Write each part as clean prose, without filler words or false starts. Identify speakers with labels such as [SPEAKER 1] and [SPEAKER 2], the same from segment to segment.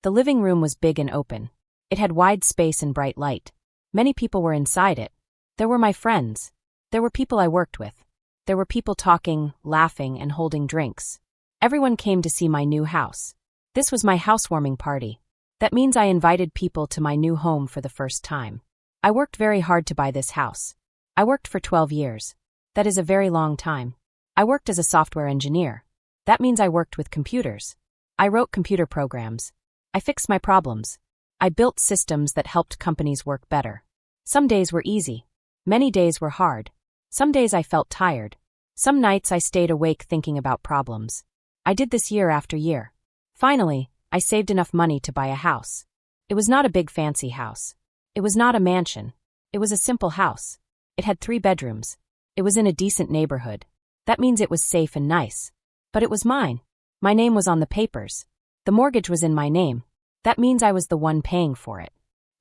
[SPEAKER 1] The living room was big and open. It had wide space and bright light. Many people were inside it. There were my friends. There were people I worked with. There were people talking, laughing, and holding drinks. Everyone came to see my new house. This was my housewarming party. That means I invited people to my new home for the first time. I worked very hard to buy this house. I worked for 12 years. That is a very long time. I worked as a software engineer. That means I worked with computers. I wrote computer programs. I fixed my problems. I built systems that helped companies work better. Some days were easy. Many days were hard. Some days I felt tired. Some nights I stayed awake thinking about problems. I did this year after year. Finally, I saved enough money to buy a house. It was not a big fancy house. It was not a mansion. It was a simple house. It had 3 bedrooms. It was in a decent neighborhood. That means it was safe and nice. But it was mine. My name was on the papers. The mortgage was in my name. That means I was the one paying for it.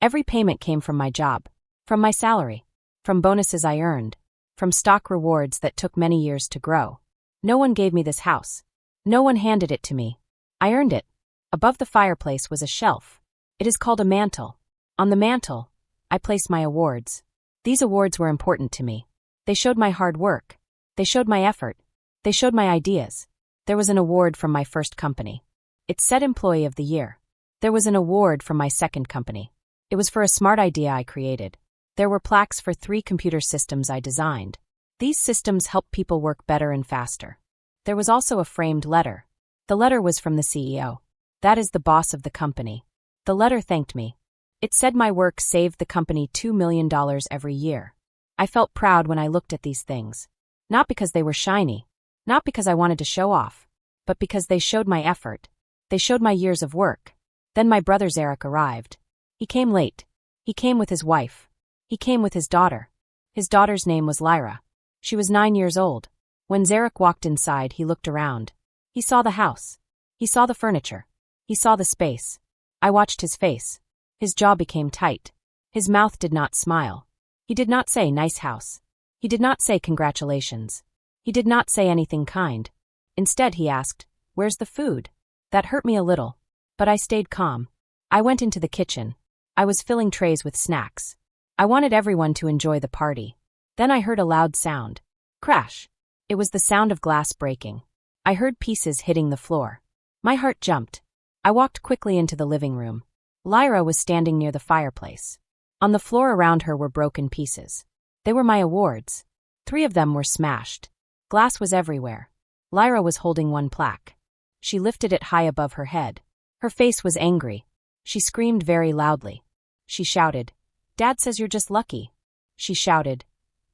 [SPEAKER 1] Every payment came from my job, from my salary, from bonuses I earned, from stock rewards that took many years to grow. No one gave me this house. No one handed it to me. I earned it. Above the fireplace was a shelf. It is called a mantle. On the mantle, I placed my awards. These awards were important to me. They showed my hard work. They showed my effort. They showed my ideas. There was an award from my first company. It said Employee of the Year. There was an award from my second company. It was for a smart idea I created. There were plaques for 3 computer systems I designed. These systems help people work better and faster. There was also a framed letter. The letter was from the CEO. That is the boss of the company. The letter thanked me. It said my work saved the company $2 million every year. I felt proud when I looked at these things. Not because they were shiny. Not because I wanted to show off. But because they showed my effort. They showed my years of work. Then my brother Zarek arrived. He came late. He came with his wife. He came with his daughter. His daughter's name was Lyra. She was 9 years old. When Zarek walked inside, he looked around. He saw the house. He saw the furniture. He saw the space. I watched his face. His jaw became tight. His mouth did not smile. He did not say nice house. He did not say congratulations. He did not say anything kind. Instead, he asked, "Where's the food?" That hurt me a little. But I stayed calm. I went into the kitchen. I was filling trays with snacks. I wanted everyone to enjoy the party. Then I heard a loud sound. Crash. It was the sound of glass breaking. I heard pieces hitting the floor. My heart jumped. I walked quickly into the living room. Lyra was standing near the fireplace. On the floor around her were broken pieces. They were my awards. 3 of them were smashed. Glass was everywhere. Lyra was holding one plaque. She lifted it high above her head. Her face was angry. She screamed very loudly. She shouted, "Dad says you're just lucky." She shouted,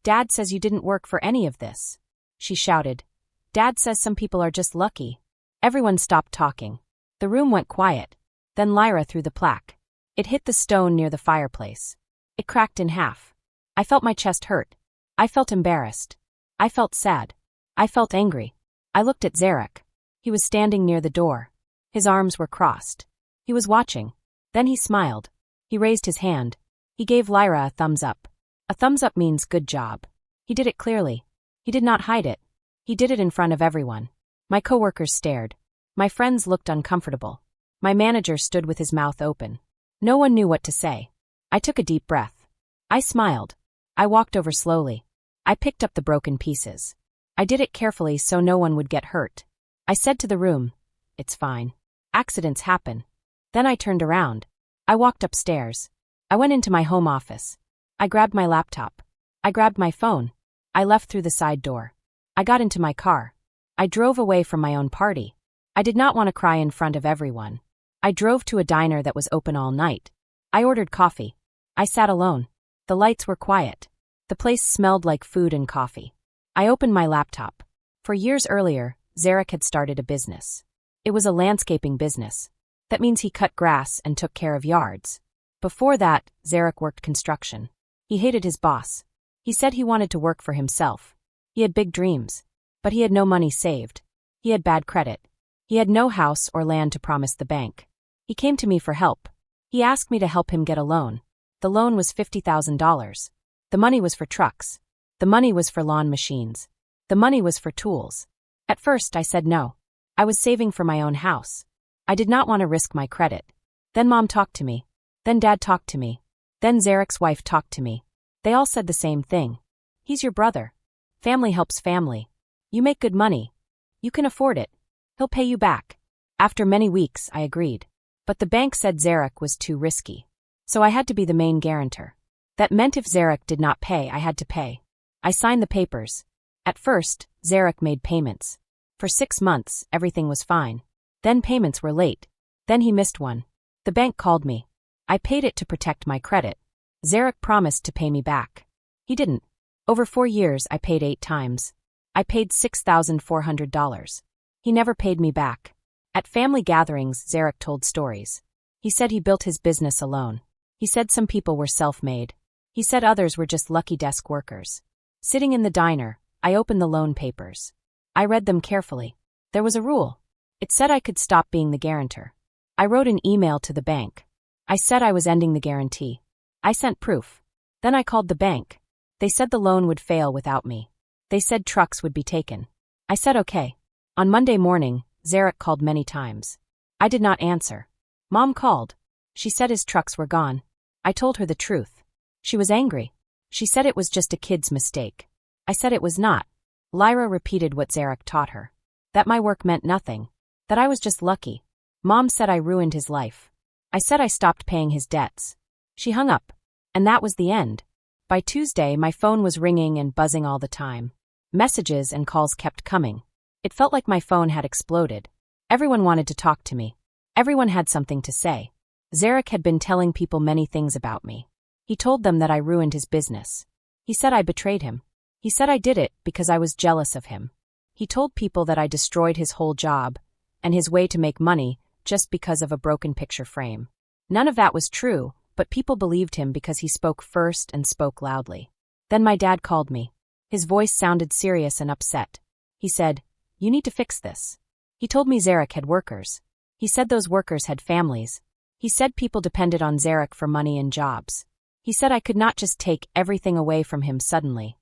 [SPEAKER 1] "Dad says you didn't work for any of this." She shouted, "Dad says some people are just lucky." Everyone stopped talking. The room went quiet. Then Lyra threw the plaque. It hit the stone near the fireplace. It cracked in half. I felt my chest hurt. I felt embarrassed. I felt sad. I felt angry. I looked at Zarek. He was standing near the door. His arms were crossed. He was watching. Then he smiled. He raised his hand. He gave Lyra a thumbs up. A thumbs up means good job. He did it clearly. He did not hide it. He did it in front of everyone. My coworkers stared. My friends looked uncomfortable. My manager stood with his mouth open. No one knew what to say. I took a deep breath. I smiled. I walked over slowly. I picked up the broken pieces. I did it carefully so no one would get hurt. I said to the room, "It's fine. Accidents happen." Then I turned around. I walked upstairs. I went into my home office. I grabbed my laptop. I grabbed my phone. I left through the side door. I got into my car. I drove away from my own party. I did not want to cry in front of everyone. I drove to a diner that was open all night. I ordered coffee. I sat alone. The lights were quiet. The place smelled like food and coffee. I opened my laptop. For years earlier, Zarek had started a business. It was a landscaping business. That means he cut grass and took care of yards. Before that, Zarek worked construction. He hated his boss. He said he wanted to work for himself. He had big dreams. But he had no money saved. He had bad credit. He had no house or land to promise the bank. He came to me for help. He asked me to help him get a loan. The loan was $50,000. The money was for trucks. The money was for lawn machines. The money was for tools. At first I said no. I was saving for my own house. I did not want to risk my credit. Then Mom talked to me. Then Dad talked to me. Then Zarek's wife talked to me. They all said the same thing. He's your brother. Family helps family. You make good money. You can afford it. He'll pay you back. After many weeks, I agreed. But the bank said Zarek was too risky. So I had to be the main guarantor. That meant if Zarek did not pay, I had to pay. I signed the papers. At first, Zarek made payments. For 6 months, everything was fine. Then payments were late. Then he missed one. The bank called me. I paid it to protect my credit. Zarek promised to pay me back. He didn't. Over 4 years, I paid 8 times. I paid $6,400. He never paid me back. At family gatherings, Zarek told stories. He said he built his business alone. He said some people were self-made. He said others were just lucky desk workers. Sitting in the diner, I opened the loan papers. I read them carefully. There was a rule. It said I could stop being the guarantor. I wrote an email to the bank. I said I was ending the guarantee. I sent proof. Then I called the bank. They said the loan would fail without me. They said trucks would be taken. I said okay. On Monday morning, Zarek called many times. I did not answer. Mom called. She said his trucks were gone. I told her the truth. She was angry. She said it was just a kid's mistake. I said it was not. Lyra repeated what Zarek taught her. That my work meant nothing. That I was just lucky. Mom said I ruined his life. I said I stopped paying his debts. She hung up. And that was the end. By Tuesday, my phone was ringing and buzzing all the time. Messages and calls kept coming. It felt like my phone had exploded. Everyone wanted to talk to me. Everyone had something to say. Zarek had been telling people many things about me. He told them that I ruined his business. He said I betrayed him. He said I did it because I was jealous of him. He told people that I destroyed his whole job and his way to make money just because of a broken picture frame. None of that was true, but people believed him because he spoke first and spoke loudly. Then my dad called me. His voice sounded serious and upset. He said, "You need to fix this." He told me Zarek had workers. He said those workers had families. He said people depended on Zarek for money and jobs. He said I could not just take everything away from him suddenly.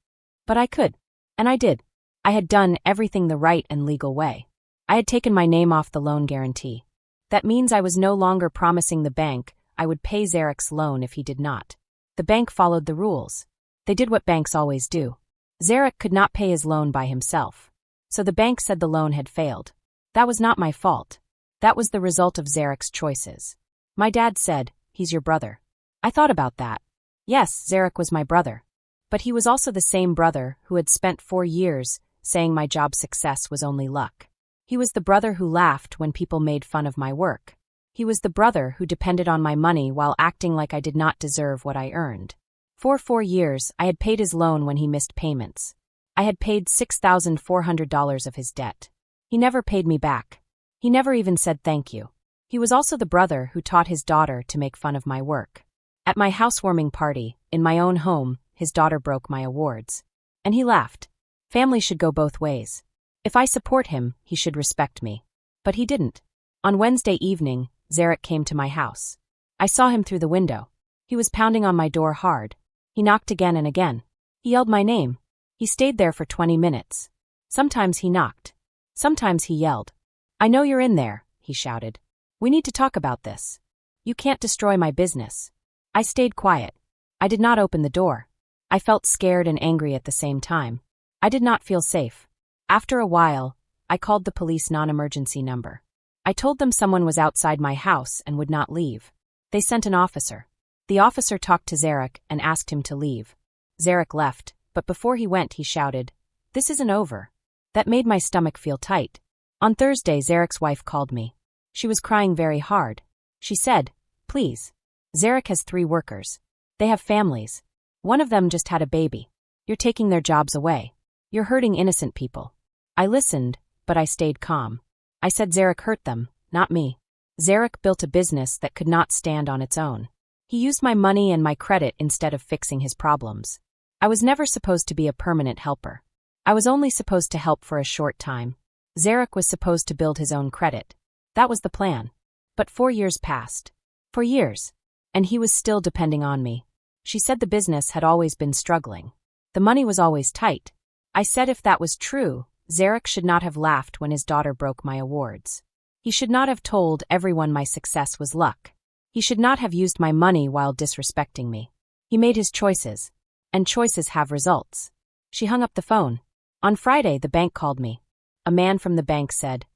[SPEAKER 1] But I could. And I did. I had done everything the right and legal way. I had taken my name off the loan guarantee. That means I was no longer promising the bank I would pay Zarek's loan if he did not. The bank followed the rules. They did what banks always do. Zarek could not pay his loan by himself. So the bank said the loan had failed. That was not my fault. That was the result of Zarek's choices. My dad said, "He's your brother." I thought about that. Yes, Zarek was my brother. But he was also the same brother who had spent 4 years saying my job success was only luck. He was the brother who laughed when people made fun of my work. He was the brother who depended on my money while acting like I did not deserve what I earned. For 4 years, I had paid his loan when he missed payments. I had paid $6,400 of his debt. He never paid me back. He never even said thank you. He was also the brother who taught his daughter to make fun of my work. At my housewarming party, in my own home, his daughter broke my awards. And he laughed. Family should go both ways. If I support him, he should respect me. But he didn't. On Wednesday evening, Zarek came to my house. I saw him through the window. He was pounding on my door hard. He knocked again and again. He yelled my name. He stayed there for 20 minutes. Sometimes he knocked. Sometimes he yelled. "I know you're in there," he shouted. "We need to talk about this. You can't destroy my business." I stayed quiet. I did not open the door. I felt scared and angry at the same time. I did not feel safe. After a while, I called the police non-emergency number. I told them someone was outside my house and would not leave. They sent an officer. The officer talked to Zarek and asked him to leave. Zarek left, but before he went he shouted, "This isn't over." That made my stomach feel tight. On Thursday, Zarek's wife called me. She was crying very hard. She said, "Please. Zarek has 3 workers. They have families. One of them just had a baby. You're taking their jobs away. You're hurting innocent people." I listened, but I stayed calm. I said Zarek hurt them, not me. Zarek built a business that could not stand on its own. He used my money and my credit instead of fixing his problems. I was never supposed to be a permanent helper. I was only supposed to help for a short time. Zarek was supposed to build his own credit. That was the plan. But 4 years passed. 4 years. And he was still depending on me. She said the business had always been struggling. The money was always tight. I said if that was true, Zarek should not have laughed when his daughter broke my awards. He should not have told everyone my success was luck. He should not have used my money while disrespecting me. He made his choices. And choices have results. She hung up the phone. On Friday, the bank called me. A man from the bank said,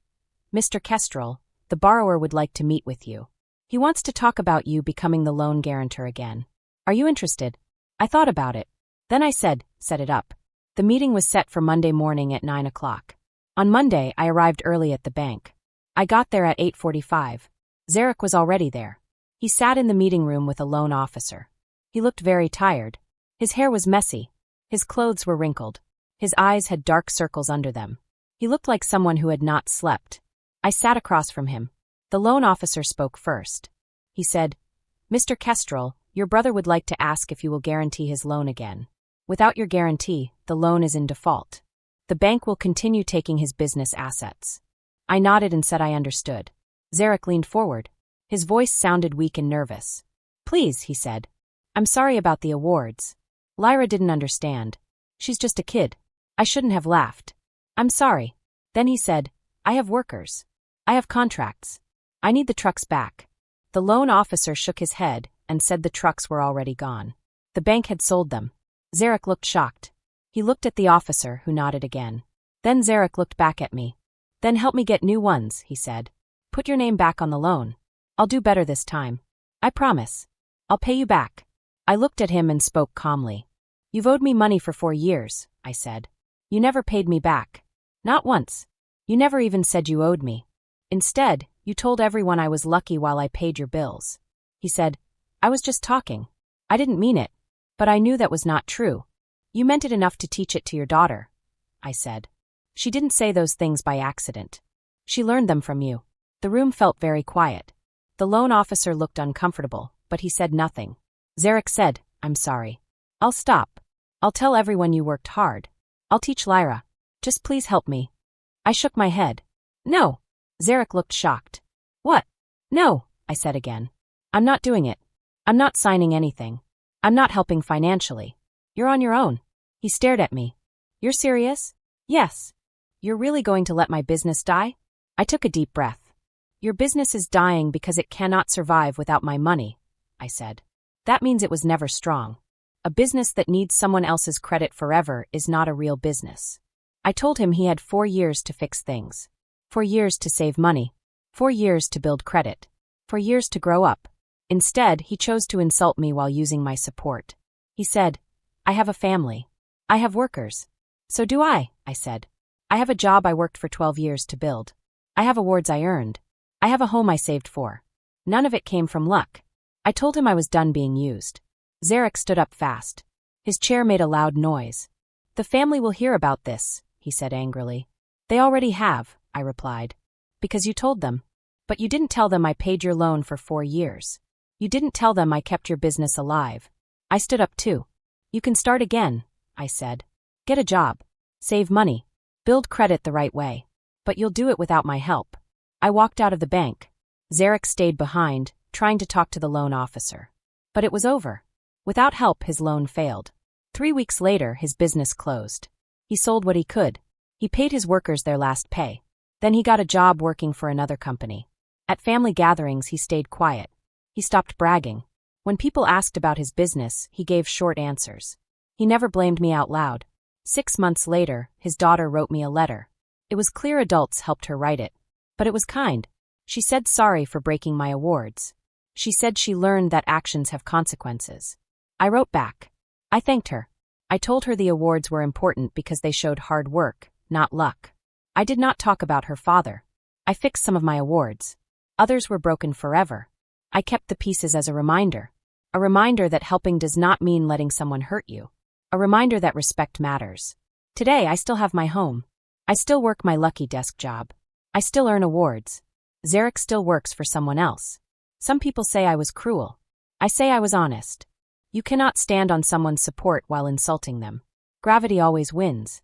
[SPEAKER 1] "Mr. Kestrel, the borrower would like to meet with you. He wants to talk about you becoming the loan guarantor again. Are you interested?" I thought about it. Then I said, "Set it up." The meeting was set for Monday morning at 9 o'clock. On Monday, I arrived early at the bank. I got there at 8:45. Zarek was already there. He sat in the meeting room with a loan officer. He looked very tired. His hair was messy. His clothes were wrinkled. His eyes had dark circles under them. He looked like someone who had not slept. I sat across from him. The loan officer spoke first. He said, "Mr. Kestrel, your brother would like to ask if you will guarantee his loan again. Without your guarantee, the loan is in default. The bank will continue taking his business assets." I nodded and said I understood. Zarek leaned forward. His voice sounded weak and nervous. "Please," he said. "I'm sorry about the awards." Lyra didn't understand. "She's just a kid." I shouldn't have laughed. "I'm sorry." Then he said, "I have workers. I have contracts. I need the trucks back." The loan officer shook his head and said the trucks were already gone. The bank had sold them. Zarek looked shocked. He looked at the officer, who nodded again. Then Zarek looked back at me. "Then help me get new ones," he said. "Put your name back on the loan. I'll do better this time. I promise. I'll pay you back." I looked at him and spoke calmly. "You've owed me money for 4 years, I said. You never paid me back. Not once. You never even said you owed me. Instead, you told everyone I was lucky while I paid your bills." He said, "I was just talking. I didn't mean it. But I knew that was not true. You meant it enough to teach it to your daughter," I said. "She didn't say those things by accident. She learned them from you." The room felt very quiet. The loan officer looked uncomfortable, but he said nothing. Zarek said, "I'm sorry. I'll stop. I'll tell everyone you worked hard. I'll teach Lyra. Just please help me." I shook my head. "No." Zarek looked shocked. "What?" "No," I said again. "I'm not doing it. I'm not signing anything. I'm not helping financially. You're on your own." He stared at me. "You're serious?" "Yes." "You're really going to let my business die?" I took a deep breath. "Your business is dying because it cannot survive without my money," I said. "That means it was never strong. A business that needs someone else's credit forever is not a real business." I told him he had 4 years to fix things. 4 years to save money. 4 years to build credit. 4 years to grow up. Instead, he chose to insult me while using my support. He said, "I have a family. I have workers." "So do I," I said. "I have a job I worked for 12 years to build. I have awards I earned. I have a home I saved for. None of it came from luck." I told him I was done being used. Zarek stood up fast. His chair made a loud noise. "The family will hear about this," he said angrily. "They already have," I replied. "Because you told them. But you didn't tell them I paid your loan for 4 years. You didn't tell them I kept your business alive." I stood up too. "You can start again," I said. "Get a job. Save money. Build credit the right way. But you'll do it without my help." I walked out of the bank. Zarek stayed behind, trying to talk to the loan officer. But it was over. Without help, his loan failed. 3 weeks later, his business closed. He sold what he could. He paid his workers their last pay. Then he got a job working for another company. At family gatherings, he stayed quiet. He stopped bragging. When people asked about his business, he gave short answers. He never blamed me out loud. 6 months later, his daughter wrote me a letter. It was clear adults helped her write it. But it was kind. She said sorry for breaking my awards. She said she learned that actions have consequences. I wrote back. I thanked her. I told her the awards were important because they showed hard work, not luck. I did not talk about her father. I fixed some of my awards. Others were broken forever. I kept the pieces as a reminder that helping does not mean letting someone hurt you. A reminder that respect matters. Today I still have my home. I still work my lucky desk job. I still earn awards. Zarek still works for someone else. Some people say I was cruel. I say I was honest. You cannot stand on someone's support while insulting them. Gravity always wins.